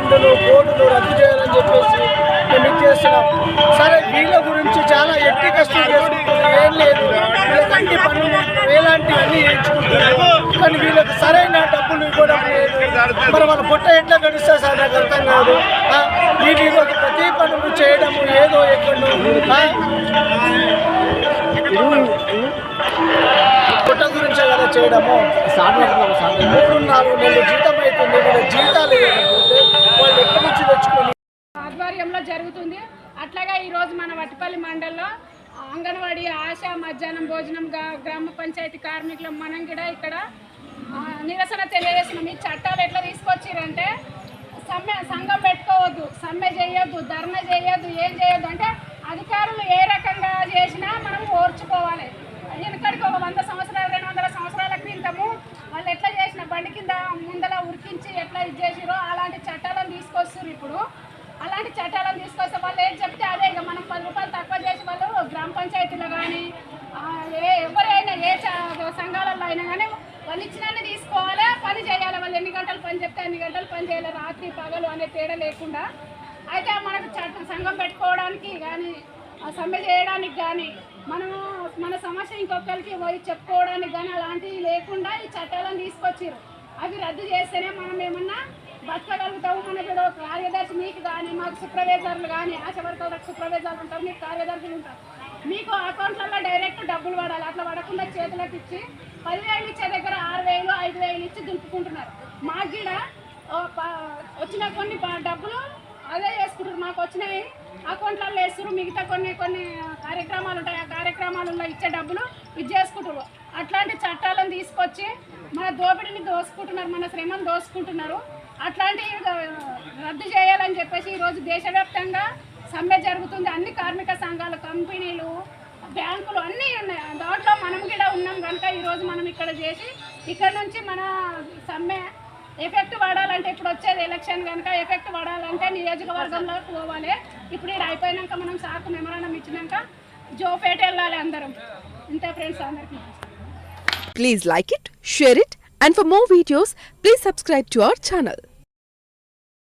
స్టాండులు బోర్డులు రద్దు చేయాలని చెప్పేసి మేము చేస్తున్నాం. సరే వీళ్ళ గురించి చాలా ఎట్టి కష్టం చేసుకుంటున్నారు, ఏం లేదు వీళ్ళకి అన్ని పనులు ఎలాంటివన్నీ చేయించుకుంటున్నారు. కానీ వీళ్ళకి సరైన డబ్బులు ఇవ్వడం లేదు. మరి వాళ్ళ పొట్ట ఎట్లా గడిస్తే సార్ నాకు అర్థం కాదు. వీటిలో ప్రతి పనులు చేయడము ఏదో ఎక్కడో పొట్ట గురించే కదా చేయడము. 3-4 నెలలు జీతం అవుతుంది, వీళ్ళ జీతాలు వాళ్ళు ఎక్కడి నుంచి తెచ్చుకొని ఆధ్వర్యంలో జరుగుతుంది. అట్లాగే ఈరోజు మన వట్టిపల్లి మండలంలో అంగన్వాడీ ఆశా మధ్యాహ్నం భోజనం గ్రామ పంచాయతీ కార్మికులం మనం కూడా ఇక్కడ నిరసన తెలియజేస్తున్నాం. ఈ చట్టాలు ఎట్లా తీసుకొచ్చిరంటే సంఘం పెట్టుకోవద్దు, సమ్మె చేయొద్దు, ధర్నా చేయొద్దు, ఏం చేయొద్దు అంటే అధికారులు ఏ రకంగా చేసినా మనం ఓర్చుకోవాలి. వెనకడికి ఒక 100 సంవత్సరాలు 200 సంవత్సరాల క్రితము వాళ్ళు ఎట్లా చేసిన బండి కింద ముందల ఉరికించి ఎట్లా ఇది చేసిరో అలాంటి చట్టాలను తీసుకొస్తారు. ఇప్పుడు అలాంటి చట్టాలను తీసుకొస్తే వాళ్ళు ఏం చెప్తే అదే ఇక మనం 10 రూపాయలు తక్కువ చేసి వాళ్ళు గ్రామ పంచాయతీలో కానీ ఎవరైనా ఏ సంఘాలలో అయినా కానీ వాళ్ళు ఇచ్చినన్ని తీసుకోవాలి, పని చేయాలి. వాళ్ళు ఎన్ని గంటలు పని చెప్తే అన్ని గంటలు పని చేయాలి, రాత్రి పగలు అనే తేడా లేకుండా. అయితే మనకు సంఘం పెట్టుకోవడానికి కానీ సమ్మె చేయడానికి కానీ మనము మన సమస్య ఇంకొకరికి పోయి చెప్పుకోవడానికి కానీ అలాంటివి లేకుండా ఈ చట్టాలను తీసుకొచ్చారు. అవి రద్దు చేస్తేనే మనం ఏమన్నా బతకగలుగుతాము. మనకు కార్యదర్శి మీకు కానీ మాకు సూపర్వైజర్లు కానీ ఆశ వర్కర్లకు సూపర్వైజర్లు ఉంటారు, మీకు కార్యదర్శులు ఉంటారు. మీకు అకౌంట్లలో డైరెక్ట్ డబ్బులు పడాలి. అట్లా పడకుండా చేతులకు ఇచ్చి 10,000 ఇచ్చే దగ్గర 6,000 5,000 ఇచ్చి దులుపుకుంటున్నారు. మాకు కూడా వచ్చిన కొన్ని డబ్బులు అదే చేసుకుంటారు. మాకు వచ్చినవి అకౌంట్లలో వేస్తారు. మిగతా కొన్ని కార్యక్రమాలు ఉంటాయి, ఆ కార్యక్రమాలలో ఇచ్చే డబ్బులు ఇది చేసుకుంటారు. అట్లాంటి చట్టాలను తీసుకొచ్చి మన దోపిడీని దోసుకుంటున్నారు, మన శ్రమను దోసుకుంటున్నారు. అట్లాంటివి రద్దు చేయాలని చెప్పేసి ఈరోజు దేశవ్యాప్తంగా సమ్మె జరుగుతుంది. అన్ని కార్మిక సంఘాలు, కంపెనీలు, బ్యాంకులు అన్నీ ఉన్నాయి. దాంట్లో మనం కూడా ఉన్నాం కనుక ఈరోజు మనం ఇక్కడ చేసి ఇక్కడ నుంచి మన సమ్మె ఎఫెక్ట్ పడాలంటే ఇప్పుడు వచ్చేది ఎలక్షన్ కనుక ఎఫెక్ట్ పడాలంటే నియోజకవర్గంలోకి పోవాలి. ఇప్పుడు ఇది అయిపోయినాక మనం సార్కు మెమరాండం ఇచ్చినాక జోపేట వెళ్ళాలి అందరం. ఇంతే ఫ్రెండ్స్, అందరికీ please like it, share it, and for more videos please subscribe to our channel.